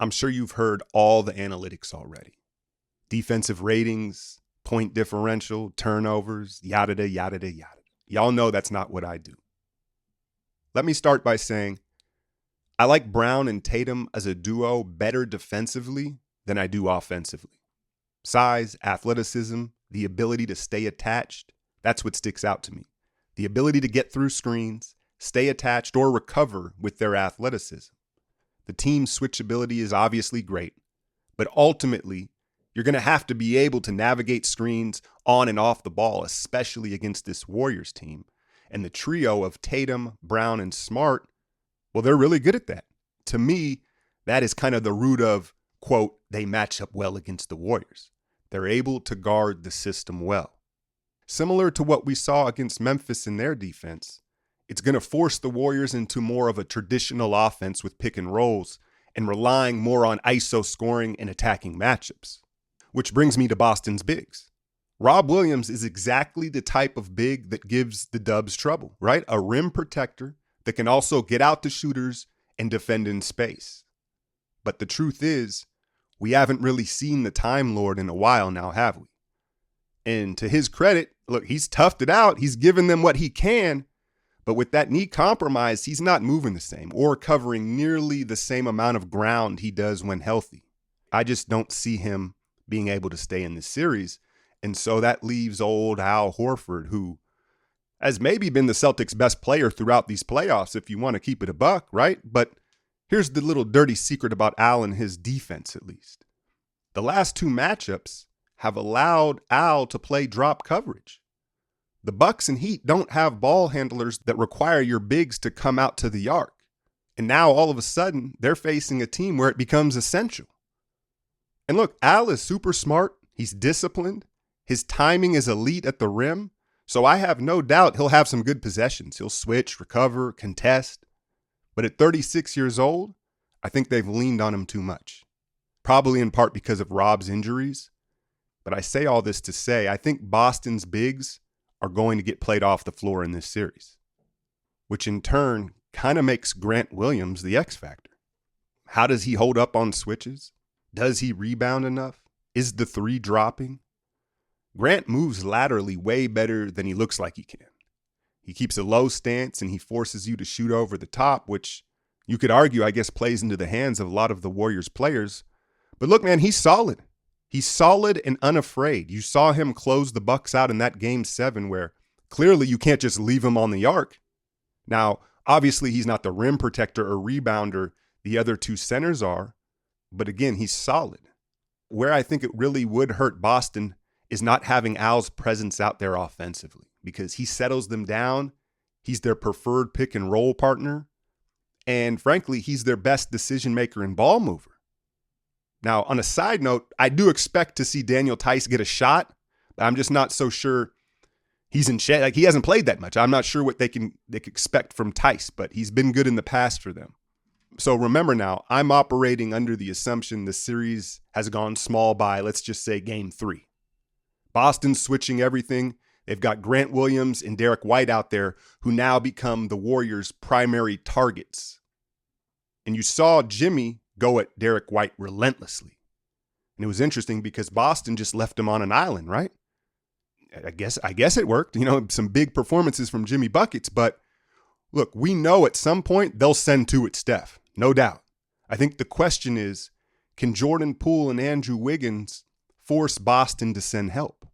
I'm sure you've heard all the analytics already. Defensive ratings, point differential, turnovers, yada, yada, yada. Y'all know that's not what I do. Let me start by saying I like Brown and Tatum as a duo better defensively than I do offensively. Size, athleticism, the ability to stay attached, that's what sticks out to me. The ability to get through screens, stay attached, or recover with their athleticism. The team's switchability is obviously great, but ultimately, you're going to have to be able to navigate screens on and off the ball, especially against this Warriors team. And the trio of Tatum, Brown, and Smart, well, they're really good at that. To me, that is kind of the root of, quote, they match up well against the Warriors. They're able to guard the system well. Similar to what we saw against Memphis in their defense, it's going to force the Warriors into more of a traditional offense with pick and rolls and relying more on ISO scoring and attacking matchups. Which brings me to Boston's bigs. Rob Williams is exactly the type of big that gives the Dubs trouble, right? A rim protector that can also get out to shooters and defend in space. But the truth is, we haven't really seen the Time Lord in a while now, have we? And to his credit, look, he's toughed it out. He's given them what he can. But with that knee compromise, he's not moving the same or covering nearly the same amount of ground he does when healthy. I just don't see him being able to stay in this series. And so that leaves old Al Horford, who has maybe been the Celtics' best player throughout these playoffs, if you want to keep it a buck, right? But here's the little dirty secret about Al and his defense, at least. The last two matchups have allowed Al to play drop coverage. The Bucks and Heat don't have ball handlers that require your bigs to come out to the arc. And now all of a sudden, they're facing a team where it becomes essential. And look, Al is super smart. He's disciplined. His timing is elite at the rim. So I have no doubt he'll have some good possessions. He'll switch, recover, contest. But at 36 years old, I think they've leaned on him too much. Probably in part because of Rob's injuries. But I say all this to say, I think Boston's bigs are going to get played off the floor in this series, which in turn kind of makes Grant Williams the X factor. How does he hold up on switches? Does he rebound enough? Is the three dropping? Grant moves laterally way better than he looks like he can. He keeps a low stance and he forces you to shoot over the top, which you could argue, I guess, plays into the hands of a lot of the Warriors players. But look, man, he's solid. He's solid and unafraid. You saw him close the Bucks out in that Game 7 where clearly you can't just leave him on the arc. Now, obviously, he's not the rim protector or rebounder the other two centers are, but again, he's solid. Where I think it really would hurt Boston is not having Al's presence out there offensively because he settles them down. He's their preferred pick and roll partner. And frankly, he's their best decision maker and ball mover. Now, on a side note, I do expect to see Daniel Tice get a shot, but I'm just not so sure he's in shape. Like, he hasn't played that much. I'm not sure what they can expect from Tice, but he's been good in the past for them. So remember now, I'm operating under the assumption the series has gone small by, let's just say, Game 3. Boston's switching everything. They've got Grant Williams and Derek White out there who now become the Warriors' primary targets. And you saw Jimmy go at Derek White relentlessly. And it was interesting because Boston just left him on an island, right? I guess it worked. You know, some big performances from Jimmy Buckets, but look, we know at some point they'll send two at Steph, no doubt. I think the question is, can Jordan Poole and Andrew Wiggins force Boston to send help?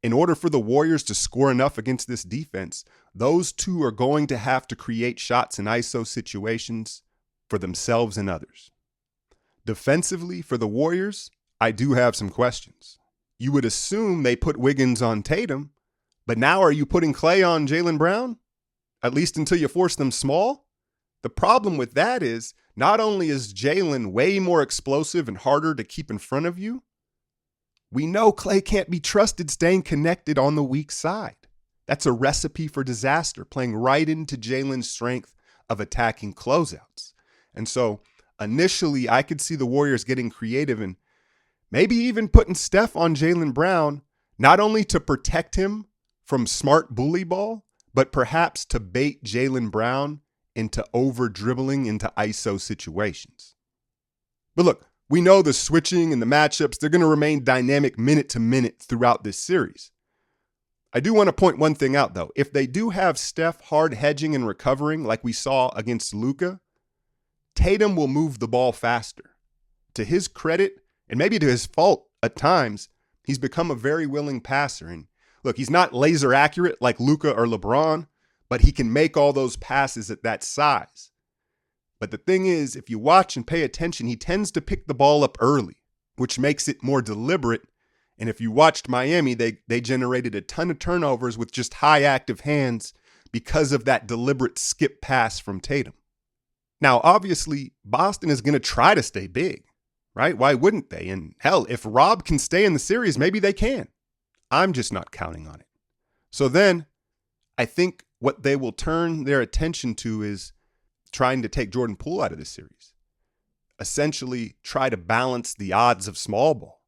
In order for the Warriors to score enough against this defense, those two are going to have to create shots in ISO situations for themselves and others. Defensively, for the Warriors, I do have some questions. You would assume they put Wiggins on Tatum, but now are you putting Klay on Jaylen Brown? At least until you force them small? The problem with that is not only is Jaylen way more explosive and harder to keep in front of you, we know Klay can't be trusted staying connected on the weak side. That's a recipe for disaster, playing right into Jaylen's strength of attacking closeouts. And so initially, I could see the Warriors getting creative and maybe even putting Steph on Jaylen Brown, not only to protect him from smart bully ball, but perhaps to bait Jaylen Brown into over dribbling into ISO situations. But look, we know the switching and the matchups, they're going to remain dynamic minute to minute throughout this series. I do want to point one thing out, though. If they do have Steph hard hedging and recovering like we saw against Luka, Tatum will move the ball faster. To his credit, and maybe to his fault at times, he's become a very willing passer. And look, he's not laser accurate like Luka or LeBron, but he can make all those passes at that size. But the thing is, if you watch and pay attention, he tends to pick the ball up early, which makes it more deliberate. And if you watched Miami, they generated a ton of turnovers with just high active hands because of that deliberate skip pass from Tatum. Now, obviously, Boston is going to try to stay big, right? Why wouldn't they? And hell, if Rob can stay in the series, maybe they can. I'm just not counting on it. So then I think what they will turn their attention to is trying to take Jordan Poole out of this series. Essentially try to balance the odds of small ball.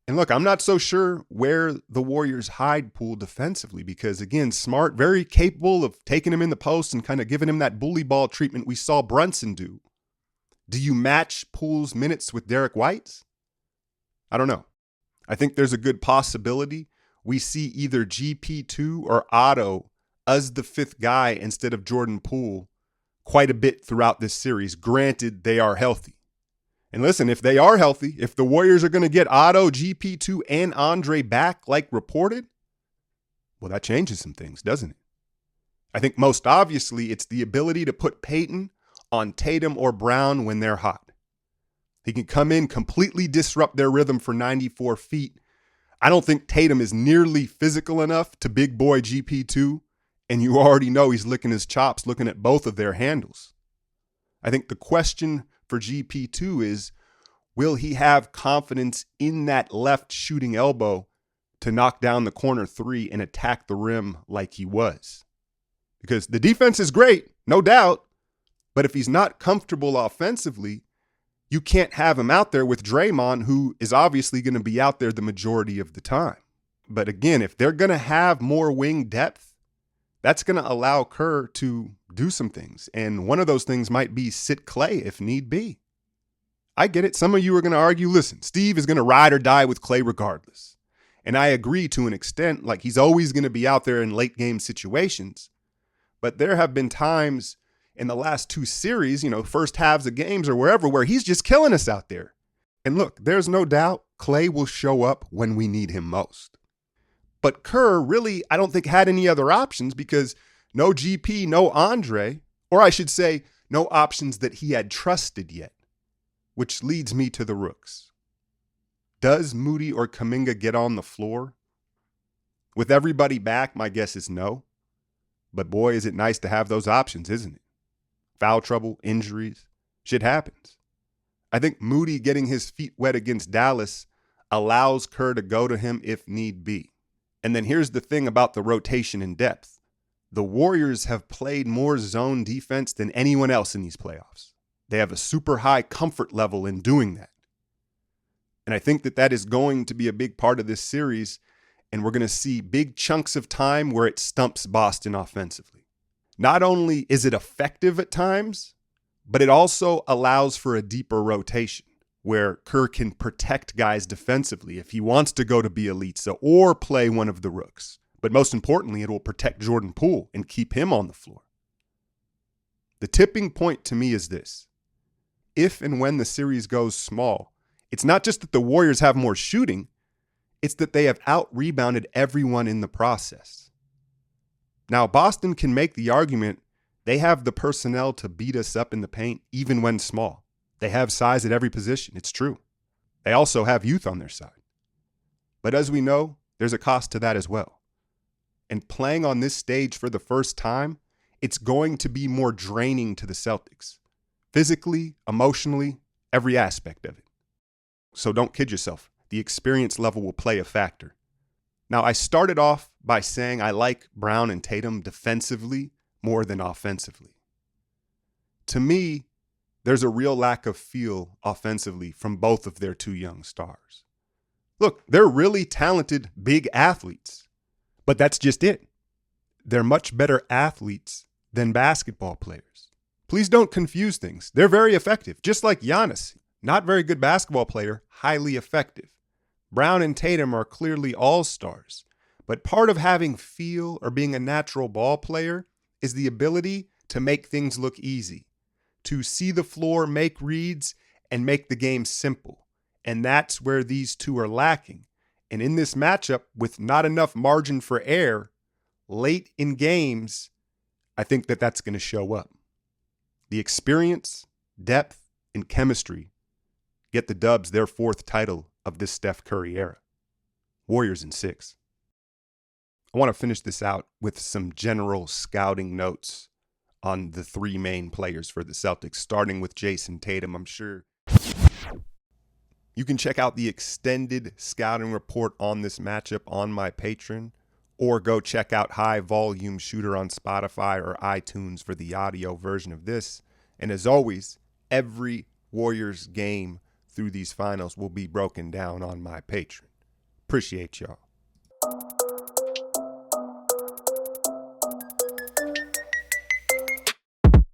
And look, I'm not so sure where the Warriors hide Poole defensively because, again, Smart, very capable of taking him in the post and kind of giving him that bully ball treatment we saw Brunson do. Do you match Poole's minutes with Derek White's? I don't know. I think there's a good possibility we see either GP2 or Otto as the fifth guy instead of Jordan Poole quite a bit throughout this series. Granted, they are healthy. And listen, if they are healthy, if the Warriors are going to get Otto, GP2, and Andre back like reported, well, that changes some things, doesn't it? I think most obviously it's the ability to put Peyton on Tatum or Brown when they're hot. He can come in, completely disrupt their rhythm for 94 feet. I don't think Tatum is nearly physical enough to big boy GP2, and you already know he's licking his chops looking at both of their handles. I think the question for GP2 is, will he have confidence in that left shooting elbow to knock down the corner three and attack the rim like he was? Because the defense is great, no doubt, but if he's not comfortable offensively, you can't have him out there with Draymond, who is obviously going to be out there the majority of the time. But again, if they're going to have more wing depth, that's going to allow Kerr to do some things. And one of those things might be sit Clay if need be. I get it. Some of you are going to argue, listen, Steve is going to ride or die with Clay regardless. And I agree to an extent, like he's always going to be out there in late game situations. But there have been times in the last two series, first halves of games or wherever, where he's just killing us out there. And look, there's no doubt Clay will show up when we need him most. But Kerr really, I don't think, had any other options because no GP, no Andre, or I should say, no options that he had trusted yet, which leads me to the rooks. Does Moody or Kuminga get on the floor? With everybody back, my guess is no. But boy, is it nice to have those options, isn't it? Foul trouble, injuries, shit happens. I think Moody getting his feet wet against Dallas allows Kerr to go to him if need be. And then here's the thing about the rotation and depth. The Warriors have played more zone defense than anyone else in these playoffs. They have a super high comfort level in doing that. And I think that is going to be a big part of this series. And we're going to see big chunks of time where it stumps Boston offensively. Not only is it effective at times, but it also allows for a deeper rotation where Kerr can protect guys defensively if he wants to go to Bielitsa or play one of the rooks. But most importantly, it will protect Jordan Poole and keep him on the floor. The tipping point to me is this. If and when the series goes small, it's not just that the Warriors have more shooting, it's that they have out-rebounded everyone in the process. Now, Boston can make the argument they have the personnel to beat us up in the paint even when small. They have size at every position. It's true. They also have youth on their side. But as we know, there's a cost to that as well. And playing on this stage for the first time, it's going to be more draining to the Celtics. Physically, emotionally, every aspect of it. So don't kid yourself. The experience level will play a factor. Now, I started off by saying I like Brown and Tatum defensively more than offensively. To me, there's a real lack of feel offensively from both of their two young stars. Look, they're really talented, big athletes, but that's just it. They're much better athletes than basketball players. Please don't confuse things. They're very effective, just like Giannis. Not very good basketball player, highly effective. Brown and Tatum are clearly all-stars. But part of having feel or being a natural ball player is the ability to make things look easy, to see the floor, make reads, and make the game simple. And that's where these two are lacking. And in this matchup, with not enough margin for error, late in games, I think that that's going to show up. The experience, depth, and chemistry get the Dubs their 4th title of this Steph Curry era. Warriors in 6. I want to finish this out with some general scouting notes on the 3 main players for the Celtics, starting with Jason Tatum. I'm sure you can check out the extended scouting report on this matchup on my Patreon, or go check out High Volume Shooter on Spotify or iTunes for the audio version of this. And as always, every Warriors game through these finals will be broken down on my Patreon. Appreciate y'all.